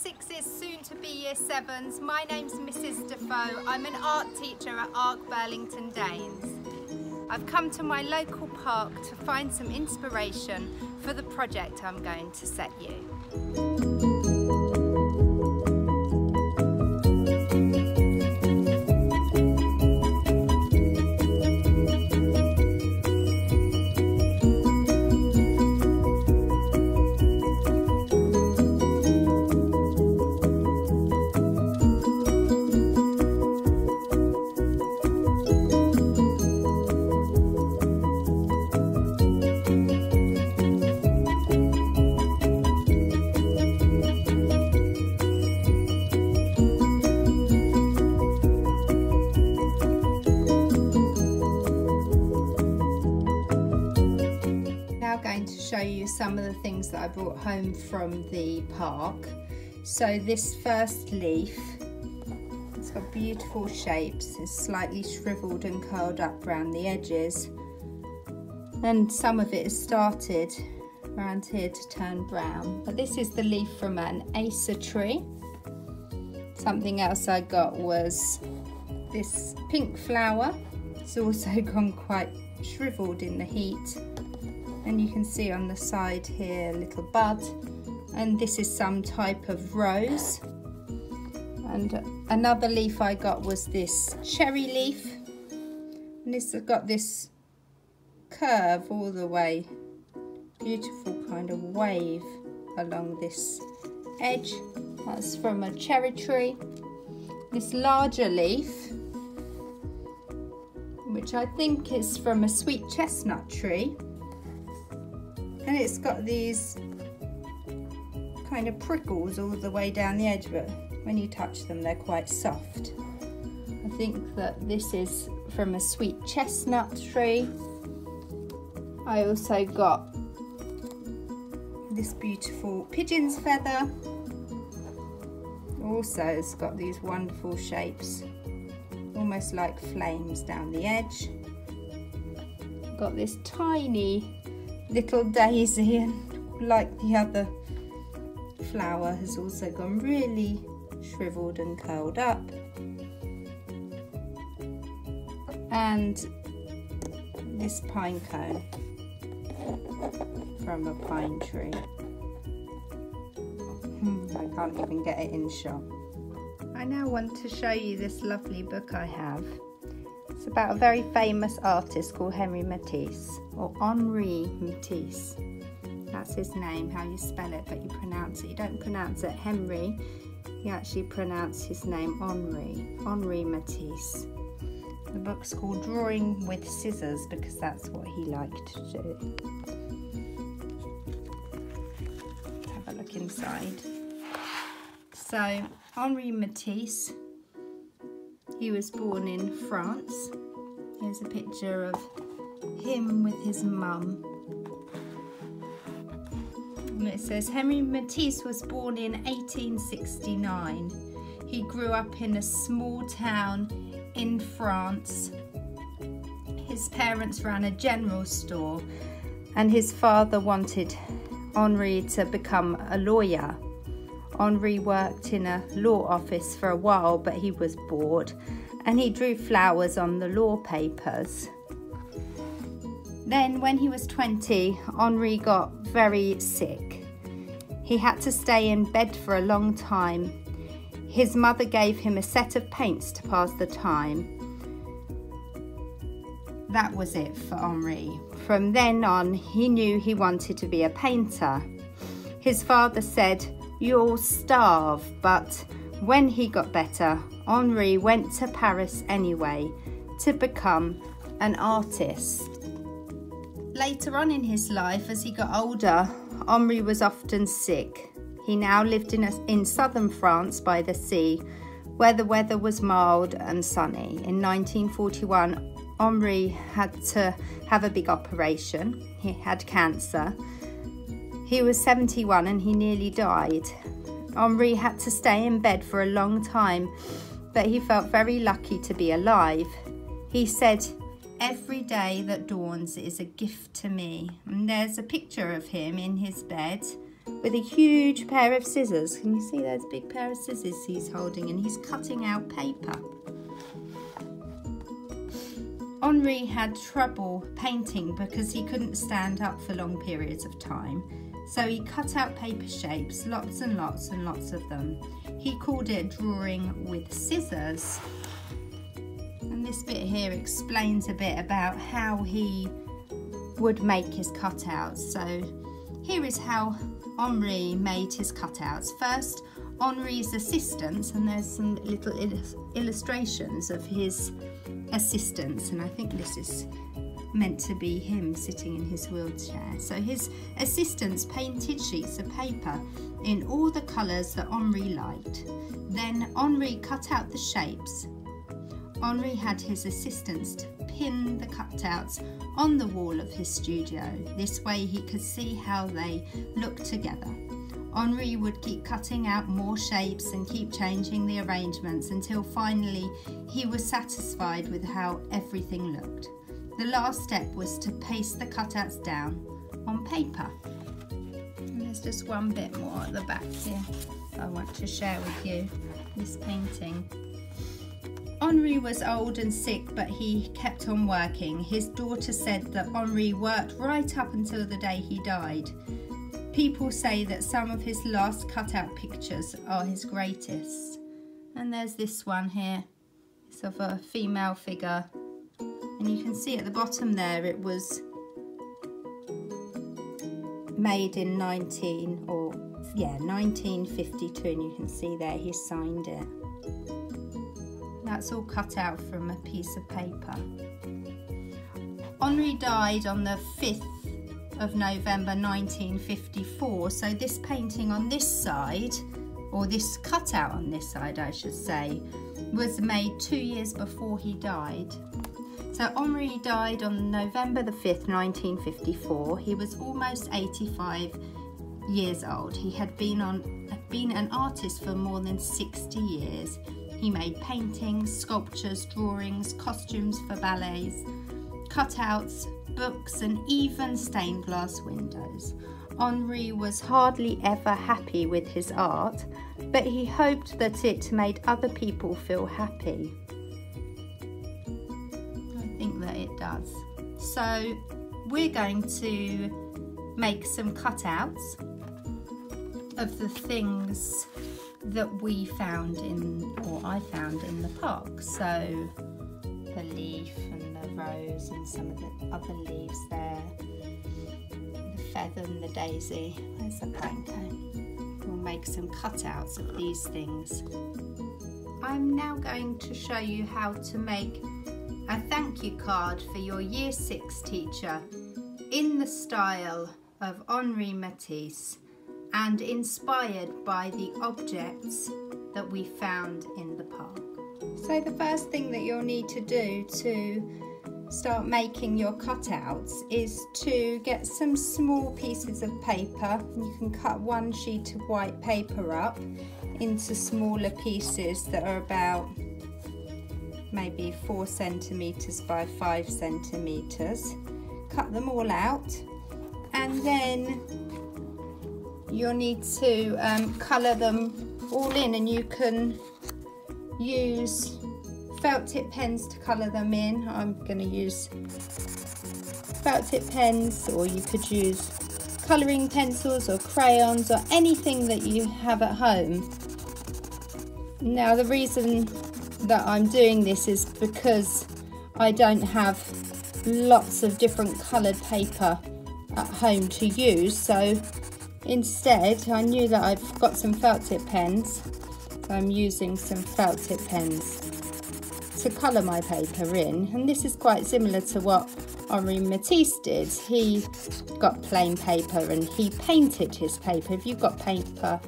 Sixes, soon to be Year Sevens. My name's Mrs. Defoe. I'm an art teacher at ARC Burlington Danes. I've come to my local park to find some inspiration for the project I'm going to set you. Going to show you some of the things that I brought home from the park. So this first leaf, it's got beautiful shapes. It's slightly shriveled and curled up around the edges, and some of it has started around here to turn brown. But this is the leaf from an Acer tree. Something else I got was this pink flower. It's also gone quite shriveled in the heat. And you can see on the side here a little bud, and this is some type of rose. And another leaf I got was this cherry leaf, and this has got this curve all the way, beautiful kind of wave along this edge. That's from a cherry tree. This larger leaf, which I think is from a sweet chestnut tree. And it's got these kind of prickles all the way down the edge, but when you touch them they're quite soft. I think that this is from a sweet chestnut tree. I also got this beautiful pigeon's feather. Also it's got these wonderful shapes, almost like flames down the edge. Got this tiny little daisy, and like the other flower has also gone really shriveled and curled up. And this pine cone from a pine tree. I can't even get it in shot. I now want to show you this lovely book I have. It's about a very famous artist called Henri Matisse, or Henri Matisse. That's his name, how you spell it, but you pronounce it. You don't pronounce it Henry, you actually pronounce his name Henri Matisse. The book's called Drawing with Scissors because that's what he liked to do. Let's have a look inside. So, Henri Matisse, he was born in France. Here's a picture of him with his mum. And it says, Henri Matisse was born in 1869. He grew up in a small town in France. His parents ran a general store, and his father wanted Henri to become a lawyer. Henri worked in a law office for a while, but he was bored, and he drew flowers on the law papers. Then when he was 20, Henri got very sick. He had to stay in bed for a long time. His mother gave him a set of paints to pass the time. That was it for Henri. From then on, he knew he wanted to be a painter. His father said, "You'll starve," but when he got better, Henri went to Paris anyway to become an artist. Later on in his life, as he got older, Henri was often sick. He now lived in southern France by the sea, where the weather was mild and sunny. In 1941, Henri had to have a big operation. He had cancer. He was 71 and he nearly died. Henri had to stay in bed for a long time, but he felt very lucky to be alive. He said, "Every day that dawns is a gift to me." And there's a picture of him in his bed with a huge pair of scissors. Can you see those big pair of scissors he's holding? And he's cutting out paper. Henri had trouble painting because he couldn't stand up for long periods of time. So he cut out paper shapes, lots and lots and lots of them. He called it drawing with scissors. And this bit here explains a bit about how he would make his cutouts. So here is how Henri made his cutouts. First, Henri's assistants, and there's some little illustrations of his assistants, and I think this is meant to be him sitting in his wheelchair. So his assistants painted sheets of paper in all the colours that Henri liked. Then Henri cut out the shapes. Henri had his assistants to pin the cutouts on the wall of his studio. This way he could see how they looked together. Henri would keep cutting out more shapes and keep changing the arrangements until finally he was satisfied with how everything looked. The last step was to paste the cutouts down on paper. And there's just one bit more at the back here I want to share with you, this painting. Henri was old and sick, but he kept on working. His daughter said that Henri worked right up until the day he died. People say that some of his last cutout pictures are his greatest. And there's this one here. It's of a female figure. And you can see at the bottom there it was made in 1952, and you can see there he signed it. That's all cut out from a piece of paper. Henri died on the 5th of November 1954, so this painting on this side, or this cutout on this side I should say, was made 2 years before he died. So Henri died on November the 5th, 1954. He was almost 85 years old. He had been an artist for more than 60 years. He made paintings, sculptures, drawings, costumes for ballets, cutouts, books, and even stained glass windows. Henri was hardly ever happy with his art, but he hoped that it made other people feel happy. I think that it does. So we're going to make some cutouts of the things that we found or I found in the park. So the leaf and the rose and some of the other leaves there, the feather and the daisy. There's the panko. We'll make some cutouts of these things. I'm now going to show you how to make a thank you card for your Year 6 teacher in the style of Henri Matisse and inspired by the objects that we found in the park. So the first thing that you'll need to do to start making your cutouts is to get some small pieces of paper. You can cut one sheet of white paper up into smaller pieces that are about maybe 4 centimeters by 5 centimeters. Cut them all out, and then you'll need to colour them all in, and you can use felt tip pens to colour them in. I'm going to use felt tip pens, or you could use colouring pencils or crayons or anything that you have at home. Now the reason that I'm doing this is because I don't have lots of different coloured paper at home to use, so instead I knew that I've got some felt tip pens, so I'm using some felt tip pens to colour my paper in. And this is quite similar to what Henri Matisse did. He got plain paper and he painted his paper. If you've got paper,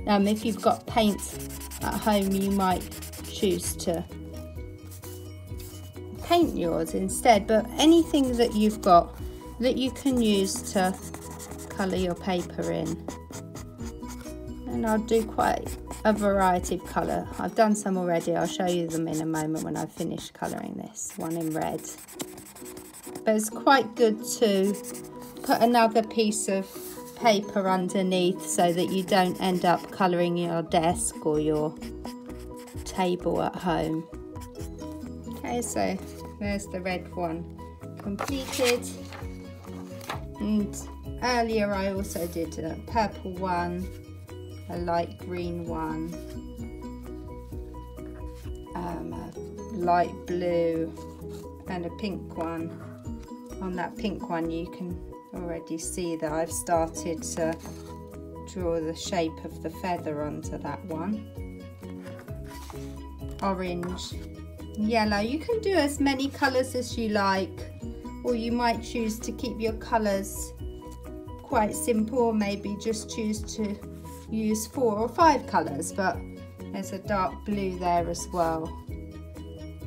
if you've got paint at home, you might choose to paint yours instead, but anything that you've got that you can use to colour your paper in. And I'll do quite a variety of colour. I've done some already, I'll show you them in a moment when I've finished colouring this. One in red. But it's quite good to put another piece of paper underneath so that you don't end up colouring your desk or your table at home. Okay, so there's the red one completed, and earlier I also did a purple one, a light green one, a light blue and a pink one. On that pink one you can already see that I've started to draw the shape of the feather onto that one. Orange, yellow. You can do as many colours as you like, or you might choose to keep your colours quite simple, or maybe just choose to use 4 or 5 colours, but there's a dark blue there as well.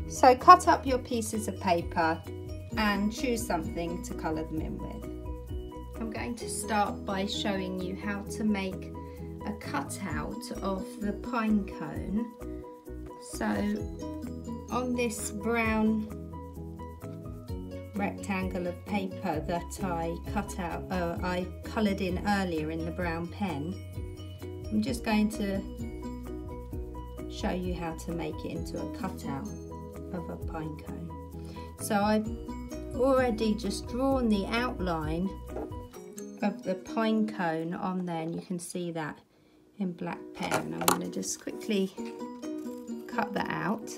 So cut up your pieces of paper and choose something to colour them in with. I'm going to start by showing you how to make a cutout of the pine cone. So on this brown rectangle of paper that I cut out, I coloured in earlier in the brown pen, I'm just going to show you how to make it into a cutout of a pine cone. So I've already just drawn the outline of the pine cone on there, and you can see that in black pen. I'm going to just quickly cut that out,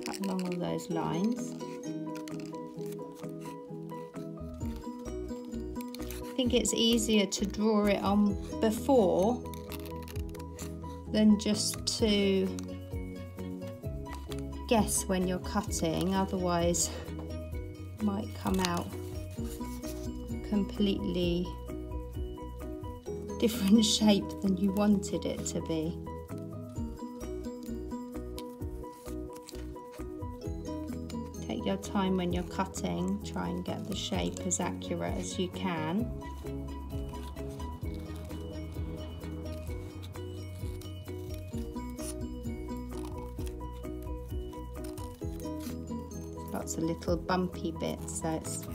cut along all those lines. I think it's easier to draw it on before than just to guess when you're cutting, otherwise it might come out completely different shape than you wanted it to be. Take your time when you're cutting, try and get the shape as accurate as you can. Lots of little bumpy bits, so it's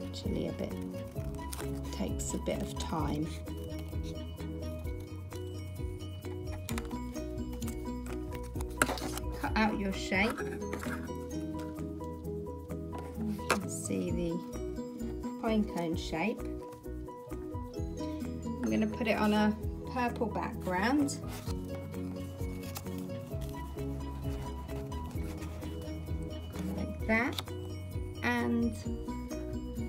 actually takes a bit of time. Cut out your shape. You can see the pine cone shape. I'm going to put it on a purple background. Like that. And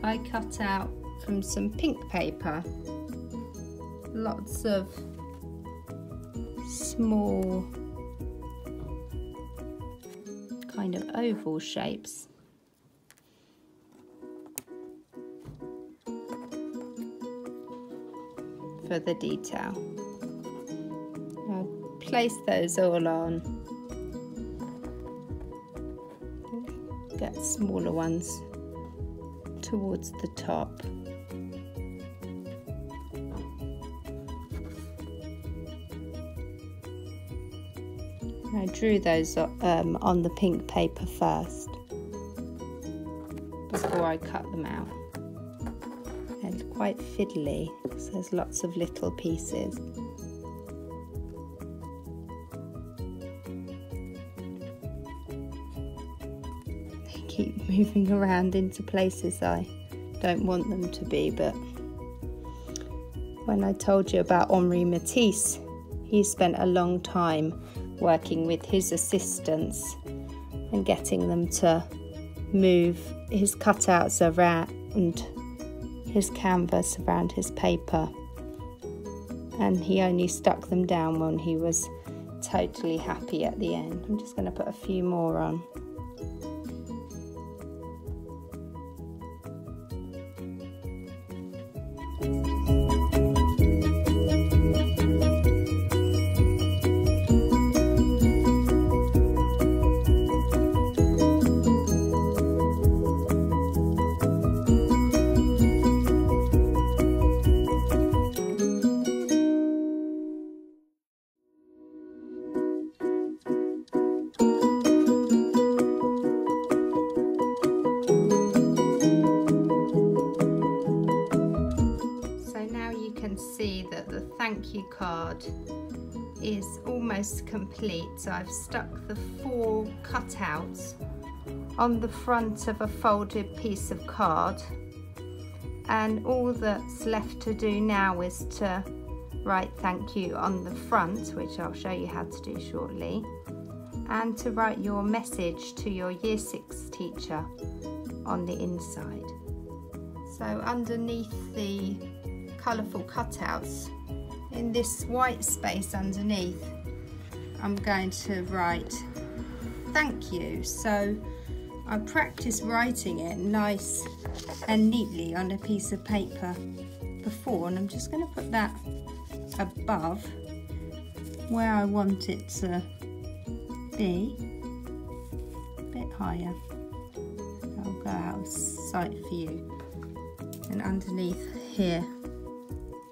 I cut out from some pink paper lots of small kind of oval shapes. For the detail. I'll place those all on. Get smaller ones towards the top. I drew those on the pink paper first before I cut them out. They're quite fiddly because there's lots of little pieces. They keep moving around into places I don't want them to be, but when I told you about Henri Matisse, he spent a long time working with his assistants and getting them to move his cutouts around his canvas, around his paper, and he only stuck them down when he was totally happy at the end. I'm just going to put a few more on. thank you card is almost complete. So I've stuck the 4 cutouts on the front of a folded piece of card, and all that's left to do now is to write thank you on the front, which I'll show you how to do shortly, and to write your message to your Year 6 teacher on the inside. So underneath the colourful cutouts, in this white space underneath, I'm going to write thank you. So I practiced writing it nice and neatly on a piece of paper before, and I'm just going to put that above where I want it to be, a bit higher. That'll go out of sight for you. And underneath here,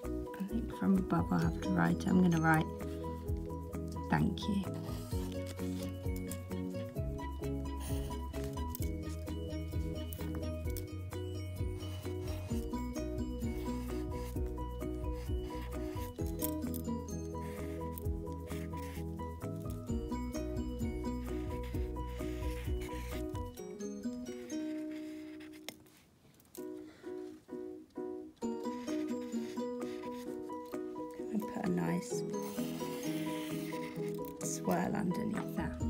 I think from above I'll have to write, I'm going to write thank you. Put a nice swirl underneath that.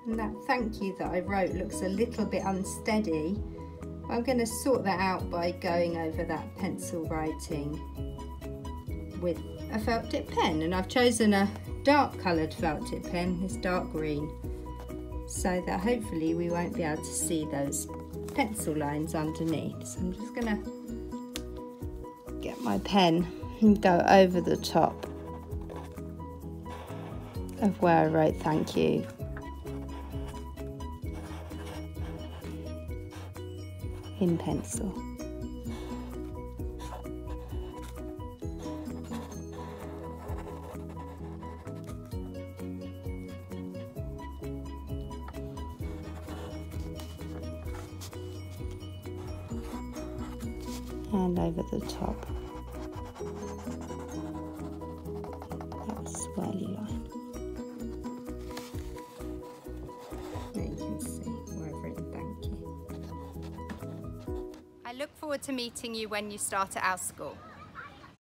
And that thank you that I wrote looks a little bit unsteady. I'm going to sort that out by going over that pencil writing with a felt tip pen, and I've chosen a dark coloured felt tip pen, this dark green, so that hopefully we won't be able to see those pencil lines underneath. So I'm just going to get my pen and go over the top of where I wrote thank you. In pencil. And over the top, that swirly line. There you can see where I've written thank you. I look forward to meeting you when you start at our school.